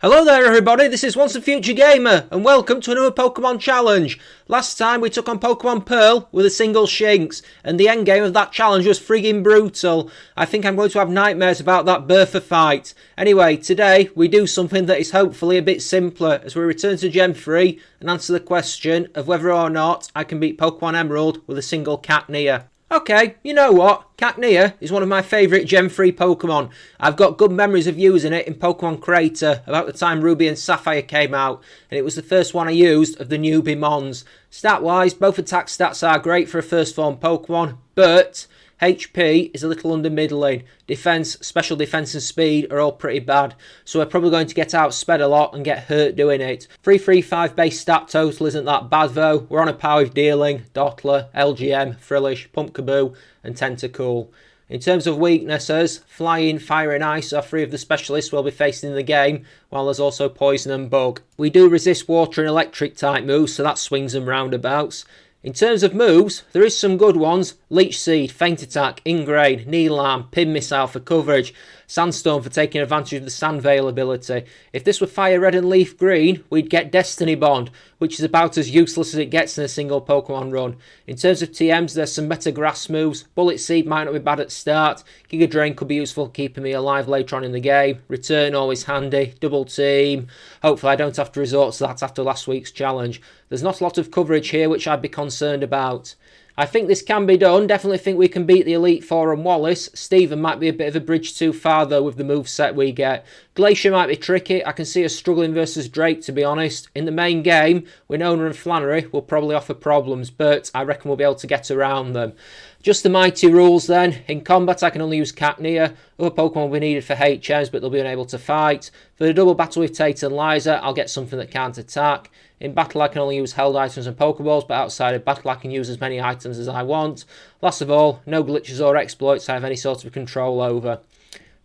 Hello there everybody, this is Once a Future Gamer and welcome to another Pokemon challenge. Last time we took on Pokemon Pearl with a single Shinx and the endgame of that challenge was friggin' brutal. I think I'm going to have nightmares about that Bertha fight. Anyway, today we do something that is hopefully a bit simpler as we return to Gen 3 and answer the question of whether or not I can beat Pokemon Emerald with a single Cacnea. Okay, you know what? Cacnea is one of my favourite Gen 3 Pokemon. I've got good memories of using it in Pokemon Crater about the time Ruby and Sapphire came out, and it was the first one I used of the newbie Mons. Stat-wise, both attack stats are great for a first form Pokemon, but HP is a little under middling. Defense, special defense and speed are all pretty bad, so we're probably going to get outsped a lot and get hurt doing it. 335 base stat total isn't that bad though. We're on a par with Dealing, Dottler, LGM, Frillish, Pumpkaboo and Tentacool. In terms of weaknesses, Flying, Fire and Ice are three of the specialists we'll be facing in the game, while there's also Poison and Bug. We do resist Water and Electric type moves, so that swings and roundabouts. In terms of moves, there is some good ones. Leech Seed, Feint Attack, Ingrain, Needle Arm, Pin Missile for coverage, Sandstorm for taking advantage of the Sand Veil ability. If this were Fire Red and Leaf Green, we'd get Destiny Bond, which is about as useless as it gets in a single Pokemon run. In terms of TMs, there's some better grass moves. Bullet Seed might not be bad at the start. Giga Drain could be useful keeping me alive later on in the game. Return always handy. Double Team. Hopefully I don't have to resort to that after last week's challenge. There's not a lot of coverage here which I'd be concerned about. I think this can be done. Definitely think we can beat the Elite Four and Wallace. Steven might be a bit of a bridge too far though with the moveset we get. Glacier might be tricky. I can see us struggling versus Drake to be honest. In the main game, Winona and Flannery will probably offer problems, but I reckon we'll be able to get around them. Just the mighty rules then. In combat I can only use Cacnea. Other Pokemon will be needed for HMs but they'll be unable to fight. For the double battle with Tate and Liza, I'll get something that can't attack. In battle I can only use held items and Pokeballs, but outside of battle I can use as many items as I want. Last of all, no glitches or exploits I have any sort of control over.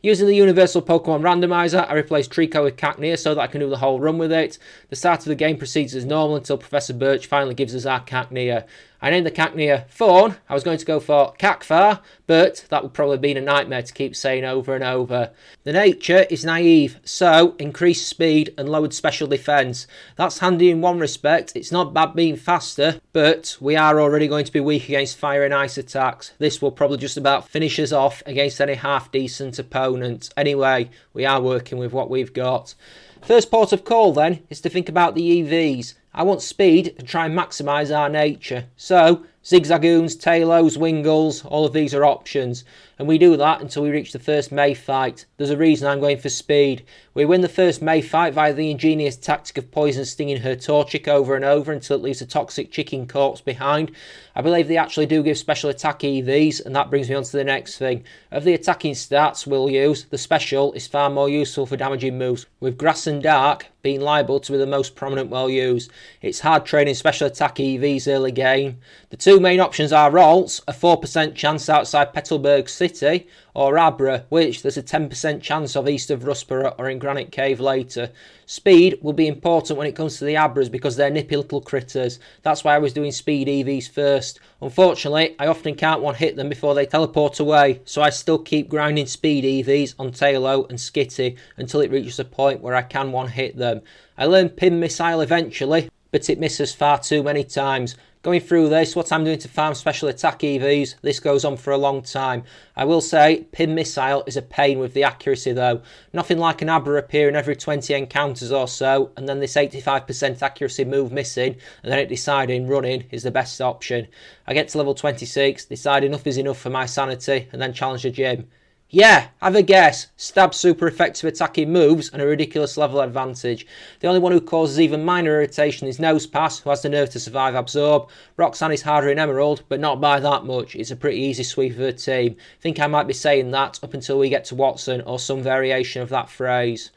Using the Universal Pokemon Randomizer, I replaced Trico with Cacnea so that I can do the whole run with it. The start of the game proceeds as normal until Professor Birch finally gives us our Cacnea. I named the Cacnea Fawn. I was going to go for Cacfar, but that would probably be a nightmare to keep saying over and over. The nature is naive, so increased speed and lowered special defense. That's handy in one respect. It's not bad being faster, but we are already going to be weak against fire and ice attacks. This will probably just about finish us off against any half-decent opponent. Anyway, we are working with what we've got. First port of call then is to think about the EVs. I want speed to try and maximise our nature. So, Zigzagoons, Talos, Wingulls, all of these are options. And we do that until we reach the first May fight. There's a reason I'm going for speed. We win the first May fight via the ingenious tactic of Poison stinging her Torchic over and over until it leaves a toxic chicken corpse behind. I believe they actually do give special attack EVs, and that brings me on to the next thing. Of the attacking stats we'll use, the special is far more useful for damaging moves, with Grass and Dark being liable to be the most prominent well used. It's hard training special attack EVs early game. The two main options are Ralts, a 4% chance outside Petalburg City, or Abra, which there's a 10% chance of east of Rustborough or in Granite Cave later. Speed will be important when it comes to the Abras because they're nippy little critters. That's why I was doing speed EVs first. Unfortunately, I often can't one-hit them before they teleport away, so I still keep grinding speed EVs on Tailo and Skitty until it reaches a point where I can one-hit them. I learned Pin Missile eventually, but it misses far too many times. Going through this, what I'm doing to farm special attack EVs, this goes on for a long time. I will say, Pin Missile is a pain with the accuracy though. Nothing like an Abra appearing every 20 encounters or so, and then this 85% accuracy move missing, and then it deciding running is the best option. I get to level 26, decide enough is enough for my sanity, and then challenge the gym. Yeah, have a guess. Stab super effective attacking moves and a ridiculous level advantage. The only one who causes even minor irritation is Nosepass, who has the nerve to survive Absorb. Roxanne is harder in Emerald, but not by that much. It's a pretty easy sweep of a team. Think I might be saying that up until we get to Watson or some variation of that phrase.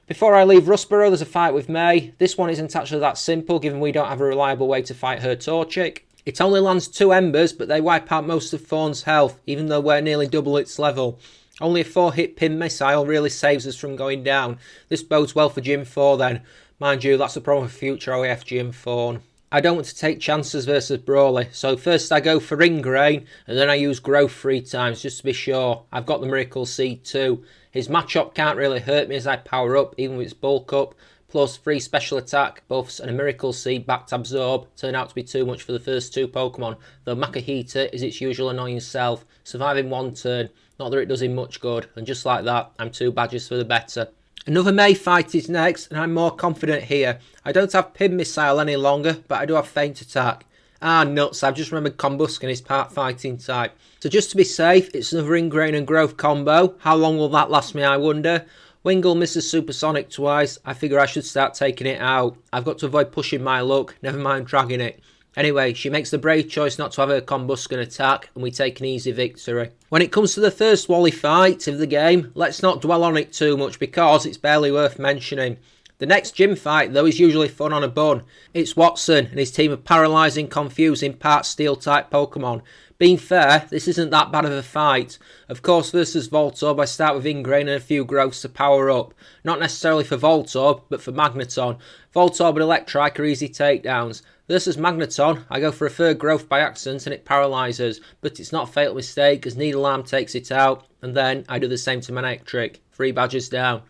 Before I leave Rustborough, there's a fight with May. This one isn't actually that simple given we don't have a reliable way to fight her Torchic. It only lands 2 embers, but they wipe out most of Fawn's health, even though we're nearly double its level. Only a 4-hit Pin Missile really saves us from going down. This bodes well for Gym 4 then. Mind you, that's the problem for future OAF Gym Fawn. I don't want to take chances versus Brawly, so first I go for Ingrain, and then I use Growth 3 times just to be sure. I've got the Miracle Seed too. His Machop can't really hurt me as I power up, even with its bulk up. Plus 3 special attack buffs and a Miracle Seed back to absorb turned out to be too much for the first 2 Pokemon, though Makahita is its usual annoying self, surviving 1 turn, not that it does him much good, and just like that, I'm 2 badges for the better. Another May fight is next, and I'm more confident here. I don't have Pin Missile any longer, but I do have Feint Attack. Ah, nuts, I've just remembered Combusken is part fighting type. So just to be safe, it's another Ingrain and Growth combo. How long will that last me, I wonder? Wingull misses Supersonic twice. I figure I should start taking it out. I've got to avoid pushing my luck, never mind dragging it. Anyway, she makes the brave choice not to have her Combusken attack, and we take an easy victory. When it comes to the first Wally fight of the game, let's not dwell on it too much because it's barely worth mentioning. The next gym fight, though, is usually fun on a bun. It's Watson and his team of paralysing, confusing, part Steel-type Pokemon. Being fair, this isn't that bad of a fight. Of course, versus Voltorb, I start with Ingrain and a few growths to power up. Not necessarily for Voltorb, but for Magneton. Voltorb and Electrike are easy takedowns. Versus Magneton, I go for a third growth by accident and it paralyses, but it's not a fatal mistake as Needle Arm takes it out, and then I do the same to Manectric. 3 badges down.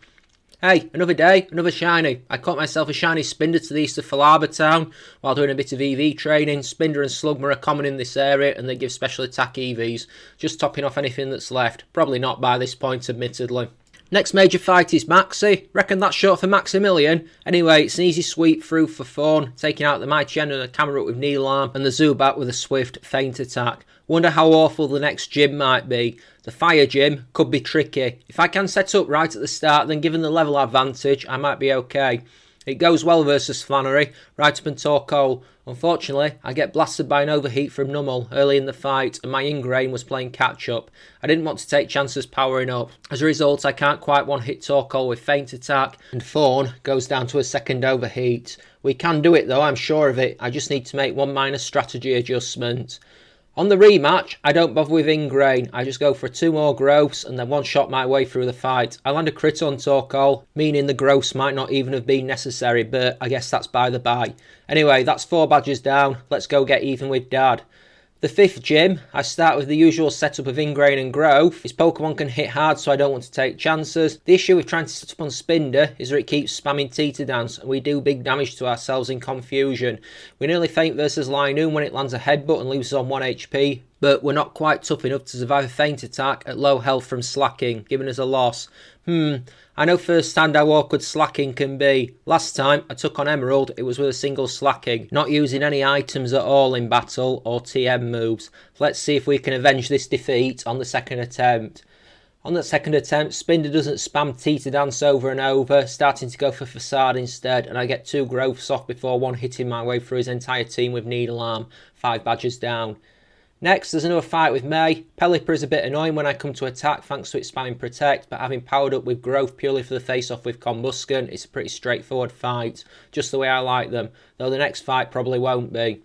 Hey, another day, another shiny. I caught myself a shiny Spinder to the east of Falaba Town while doing a bit of EV training. Spinder and Slugma are common in this area and they give special attack EVs. Just topping off anything that's left. Probably not by this point, admittedly. Next major fight is Maxi. Reckon that's short for Maximilian. Anyway, it's an easy sweep through for fun, taking out the Mighty and the Camerupt with Needle Arm and the Zubat with a swift feint attack. Wonder how awful the next gym might be. The fire gym could be tricky. If I can set up right at the start, then given the level advantage, I might be okay. It goes well versus Flannery, right up until Cole. Unfortunately, I get blasted by an overheat from Nummel early in the fight and my Ingrain was playing catch up. I didn't want to take chances powering up. As a result, I can't quite one-hit Torkoal with feint attack and Hoenn goes down to a second overheat. We can do it though, I'm sure of it. I just need to make one minor strategy adjustment. On the rematch, I don't bother with Ingrain. I just go for 2 more growths and then one-shot my way through the fight. I land a crit on Torkoal, meaning the growths might not even have been necessary, but I guess that's by the by. Anyway, that's 4 badges down. Let's go get even with Dad. The 5th gym, I start with the usual setup of Ingrain and Growth. His Pokemon can hit hard, so I don't want to take chances. The issue with trying to set up on Spinder is that it keeps spamming Tita Dance, and we do big damage to ourselves in confusion. We nearly faint versus Linoon when it lands a headbutt and leaves us on 1 HP, but we're not quite tough enough to survive a feint attack at low health from Slacking, giving us a loss. I know firsthand how awkward Slacking can be. Last time I took on Emerald, it was with a single Slacking, not using any items at all in battle or TM moves. Let's see if we can avenge this defeat on the second attempt. On that second attempt, Spinder doesn't spam Tita Dance over and over, starting to go for Facade instead, and I get 2 growths off before one hitting my way through his entire team with Needle Arm. 5 badges down. Next, there's another fight with May. Pelipper is a bit annoying when I come to attack thanks to its spamming Protect, but having powered up with Growth purely for the face-off with Combusken, it's a pretty straightforward fight, just the way I like them, though the next fight probably won't be.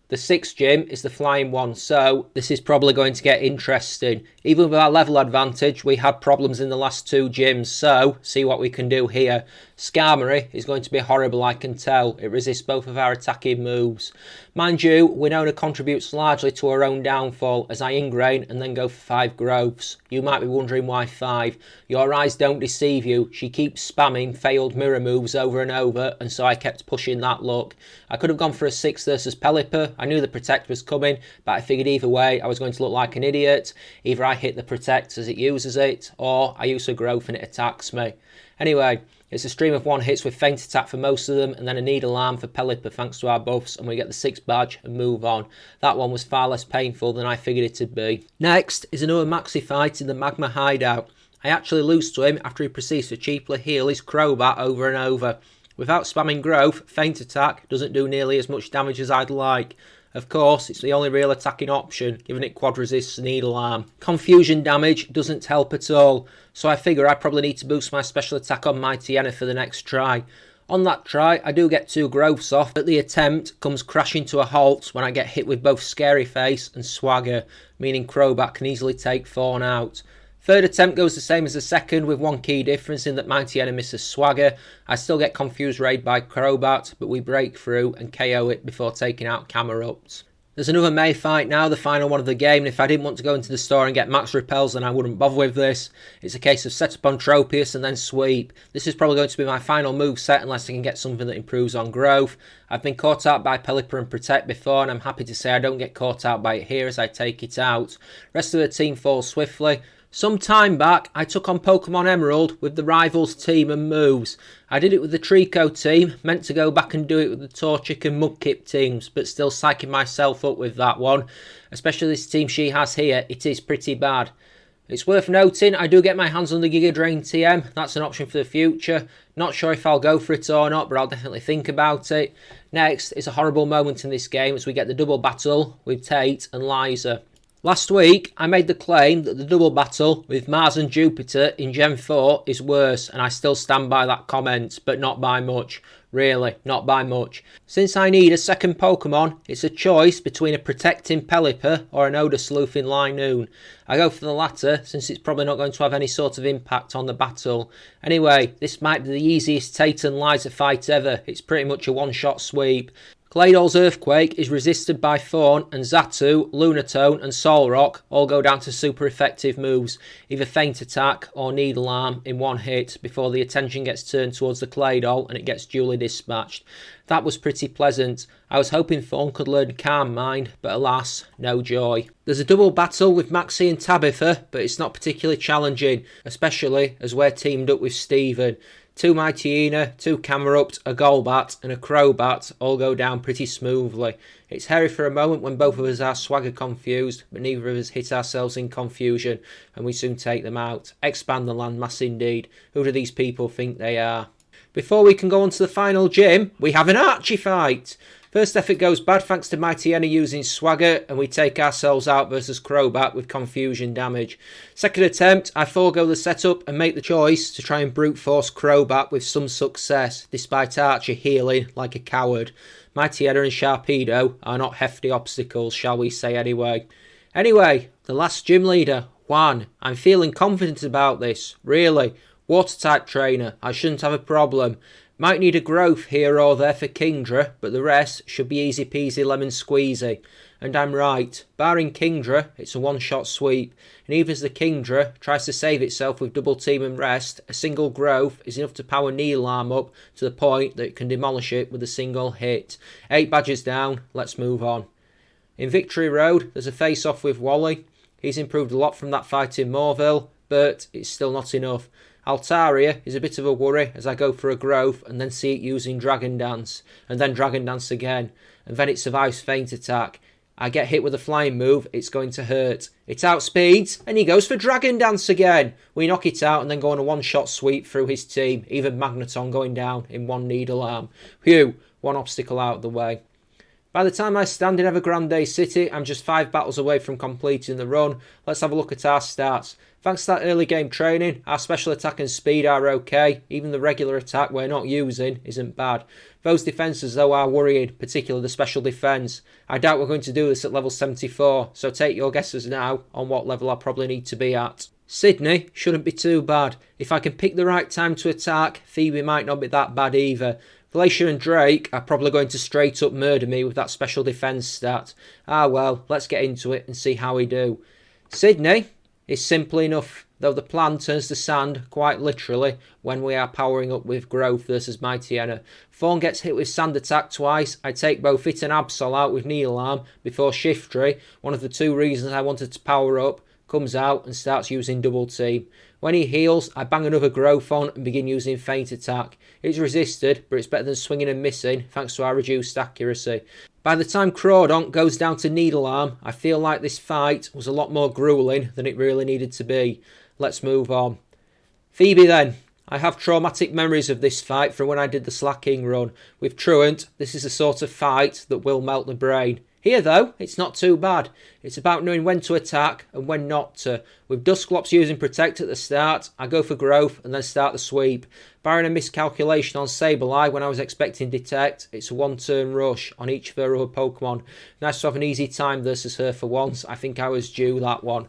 The 6th gym is the flying one, so this is probably going to get interesting. Even with our level advantage, we had problems in the last 2 gyms, so see what we can do here. Skarmory is going to be horrible, I can tell. It resists both of our attacking moves. Mind you, Winona contributes largely to her own downfall as I Ingrain and then go for 5 growths. You might be wondering why 5. Your eyes don't deceive you. She keeps spamming failed mirror moves over and over, and so I kept pushing that luck. I could have gone for a 6 versus Pelipper. I knew the Protect was coming, but I figured either way I was going to look like an idiot. Either I hit the Protect as it uses it, or I use a growth and it attacks me. Anyway, it's a stream of 1 hits with feint attack for most of them and then a Needle Arm for Pelipper thanks to our buffs, and we get the 6th badge and move on. That one was far less painful than I figured it'd be. Next is another Maxi fight in the Magma Hideout. I actually lose to him after he proceeds to cheaply heal his Crobat over and over. Without spamming Growth, feint attack doesn't do nearly as much damage as I'd like. Of course, it's the only real attacking option, given it quad resists Needle Arm. Confusion damage doesn't help at all, so I figure I probably need to boost my special attack on Mightyena for the next try. On that try, I do get 2 growths off, but the attempt comes crashing to a halt when I get hit with both Scary Face and Swagger, meaning Crobat can easily take Fawn out. Third attempt goes the same as the second, with one key difference in that Mighty Hoenn misses Swagger. I still get confused raid by Crobat, but we break through and KO it before taking out Camerupt. There's another May fight now, the final one of the game, and if I didn't want to go into the store and get max repels, then I wouldn't bother with this. It's a case of set up on Tropius and then sweep. This is probably going to be my final move set unless I can get something that improves on growth. I've been caught out by Pelipper and Protect before, and I'm happy to say I don't get caught out by it here as I take it out. Rest of the team falls swiftly. Some time back, I took on Pokemon Emerald with the Rivals team and moves. I did it with the Trico team, meant to go back and do it with the Torchic and Mudkip teams, but still psyching myself up with that one. Especially this team she has here, it is pretty bad. It's worth noting, I do get my hands on the Giga Drain TM, that's an option for the future. Not sure if I'll go for it or not, but I'll definitely think about it. Next, it's a horrible moment in this game as we get the double battle with Tate and Liza. Last week, I made the claim that the double battle with Mars and Jupiter in Gen 4 is worse, and I still stand by that comment, but not by much. Really, not by much. Since I need a second Pokemon, it's a choice between a protecting Pelipper or an Odor Sleuthing Linoon. I go for the latter, since it's probably not going to have any sort of impact on the battle. Anyway, this might be the easiest Tate and Liza fight ever. It's pretty much a one-shot sweep. Claydol's Earthquake is resisted by Thorn, and Xatu, Lunatone and Solrock all go down to super effective moves, either Feint Attack or Needle Arm in one hit before the attention gets turned towards the Claydol and it gets duly dispatched. That was pretty pleasant. I was hoping Thorn could learn Calm Mind, but alas, no joy. There's a double battle with Maxie and Tabitha, but it's not particularly challenging, especially as we're teamed up with Steven. 2 Mightyena, 2 Camerupt, a Golbat and a Crobat all go down pretty smoothly. It's hairy for a moment when both of us are Swagger confused, but neither of us hit ourselves in confusion, and we soon take them out. Expand the landmass indeed. Who do these people think they are? Before we can go on to the final gym, we have an Archie fight. First effort goes bad thanks to Mightyena using Swagger, and we take ourselves out versus Crobat with confusion damage. Second attempt, I forego the setup and make the choice to try and brute force Crobat with some success, despite Archie healing like a coward. Mightyena and Sharpedo are not hefty obstacles, shall we say anyway. Anyway, the last gym leader, Hoenn. I'm feeling confident about this, really. Water-type trainer, I shouldn't have a problem. Might need a growth here or there for Kingdra, but the rest should be easy peasy lemon squeezy. And I'm right. Barring Kingdra, it's a one-shot sweep. And even as the Kingdra tries to save itself with double team and rest, a single growth is enough to power Needle Arm up to the point that it can demolish it with a single hit. 8 badges down, let's move on. In Victory Road, there's a face-off with Wally. He's improved a lot from that fight in Morville, but it's still not enough. Altaria is a bit of a worry as I go for a growth and then see it using Dragon Dance, and then Dragon Dance again, and then it survives Feint Attack. I get hit with a flying move, it's going to hurt. It outspeeds, and he goes for Dragon Dance again. We knock it out and then go on a one-shot sweep through his team, even Magneton going down in one Needle Arm. Phew, one obstacle out of the way. By the time I stand in Evergrande City, I'm just 5 battles away from completing the run. Let's have a look at our stats. Thanks to that early game training, our special attack and speed are okay. Even the regular attack we're not using isn't bad. Those defences though are worrying, particularly the special defence. I doubt we're going to do this at level 74, so take your guesses now on what level I probably need to be at. Sydney shouldn't be too bad. If I can pick the right time to attack, Phoebe might not be that bad either. Glacier and Drake are probably going to straight up murder me with that special defence stat. Ah well, let's get into it and see how we do. Sydney is simple enough, though the plan turns to sand, quite literally, when we are powering up with Growth versus Mightyena. Thorn gets hit with Sand Attack twice. I take both it and Absol out with Needle Arm before Shiftry, one of the 2 reasons I wanted to power up, comes out and starts using Double Team. When he heals, I bang another Growth on and begin using Feint Attack. It's resisted, but it's better than swinging and missing, thanks to our reduced accuracy. By the time Crawdonk goes down to Needle Arm, I feel like this fight was a lot more gruelling than it really needed to be. Let's move on. Phoebe then. I have traumatic memories of this fight from when I did the Slacking run. With Truant, this is the sort of fight that will melt the brain. Here though, it's not too bad. It's about knowing when to attack and when not to. With Dusclops using Protect at the start, I go for Growth and then start the sweep. Barring a miscalculation on Sableye when I was expecting Detect, it's a 1-turn rush on each of her other Pokemon. Nice to have an easy time versus her for once. I think I was due that one.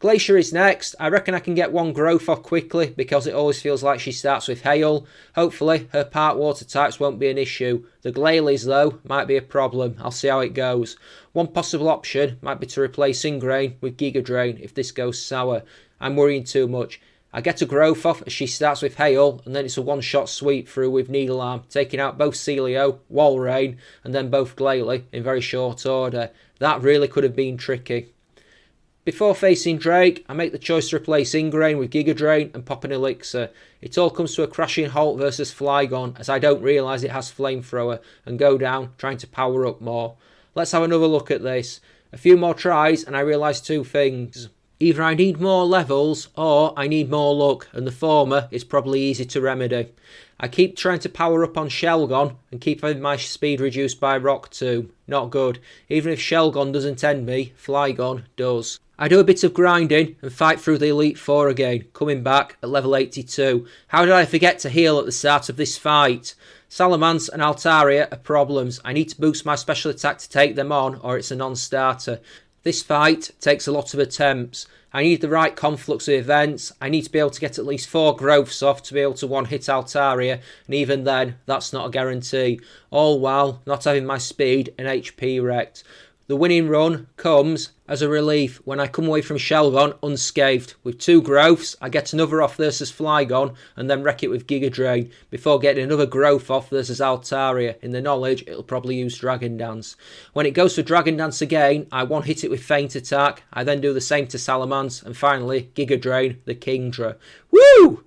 Glacier is next. I reckon I can get one growth off quickly because it always feels like she starts with hail. Hopefully her part water types won't be an issue. The Glalie though might be a problem. I'll see how it goes. One possible option might be to replace Ingrain with Giga Drain if this goes sour. I'm worrying too much. I get a growth off as she starts with hail, and then it's a one-shot sweep through with Needle Arm, taking out both Celio, Walrein, and then both Glalie in very short order. That really could have been tricky. Before facing Drake, I make the choice to replace Ingrain with Giga Drain and pop an Elixir. It all comes to a crashing halt versus Flygon, as I don't realise it has Flamethrower, and go down, trying to power up more. Let's have another look at this. A few more tries, and I realise two things. Either I need more levels, or I need more luck, and the former is probably easy to remedy. I keep trying to power up on Shelgon, and keep having my speed reduced by Rock Tomb. Not good. Even if Shelgon doesn't end me, Flygon does. I do a bit of grinding and fight through the Elite Four again, coming back at level 82. How did I forget to heal at the start of this fight? Salamence and Altaria are problems. I need to boost my special attack to take them on, or it's a non-starter. This fight takes a lot of attempts. I need the right conflux of events. I need to be able to get at least 4 growths off to be able to one-hit Altaria, and even then, that's not a guarantee. All while not having my speed and HP wrecked. The winning run comes as a relief when I come away from Shelgon unscathed. With 2 growths, I get another off versus Flygon and then wreck it with Giga Drain before getting another growth off versus Altaria in the knowledge it'll probably use Dragon Dance. When it goes for Dragon Dance again, I one-hit it with Feint Attack. I then do the same to Salamence and finally Giga Drain the Kingdra. Woo!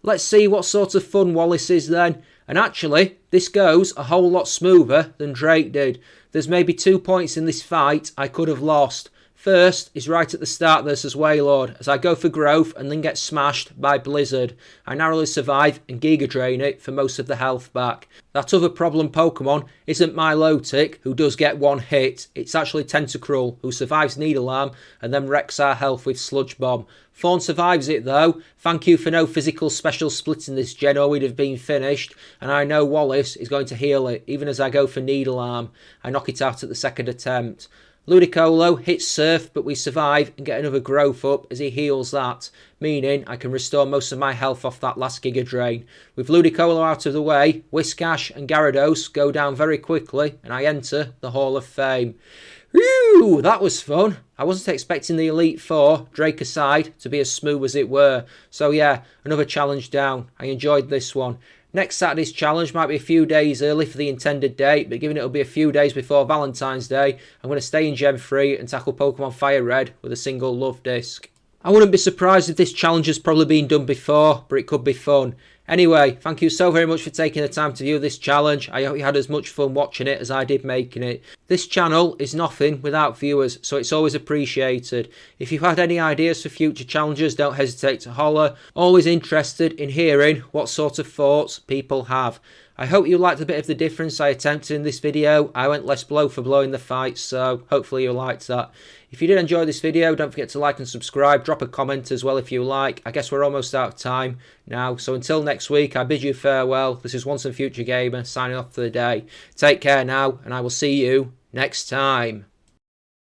Let's see what sort of fun Wallace is then. And actually, this goes a whole lot smoother than Drake did. There's maybe 2 points in this fight I could have lost. First is right at the start versus Wailord, as I go for growth and then get smashed by Blizzard. I narrowly survive and Giga Drain it for most of the health back. That other problem Pokemon isn't Milotic, who does get one hit. It's actually Tentacruel, who survives Needle Arm and then wrecks our health with Sludge Bomb. Thorn survives it though. Thank you for no physical special splits in this gen or we'd have been finished. And I know Wallace is going to heal it, even as I go for Needle Arm. I knock it out at the second attempt. Ludicolo hits Surf, but we survive and get another growth up as he heals that, meaning I can restore most of my health off that last Giga Drain. With Ludicolo out of the way, Whiscash and Gyarados go down very quickly and I enter the Hall of Fame. Whew, that was fun. I wasn't expecting the Elite Four, Drake aside, to be as smooth as it were. So yeah, another challenge down. I enjoyed this one. Next Saturday's challenge might be a few days early for the intended date, but given it'll be a few days before Valentine's Day, I'm going to stay in Gen 3 and tackle Pokemon Fire Red with a single Love Disc. I wouldn't be surprised if this challenge has probably been done before, but it could be fun. Anyway, thank you so very much for taking the time to view this challenge. I hope you had as much fun watching it as I did making it. This channel is nothing without viewers, so it's always appreciated. If you've had any ideas for future challenges, don't hesitate to holler. Always interested in hearing what sort of thoughts people have. I hope you liked a bit of the difference I attempted in this video. I went less blow for blow in the fight, so hopefully you liked that. If you did enjoy this video, don't forget to like and subscribe. Drop a comment as well if you like. I guess we're almost out of time now, so until next week, I bid you farewell. This is Once and Future Gamer signing off for the day. Take care now, and I will see you next time.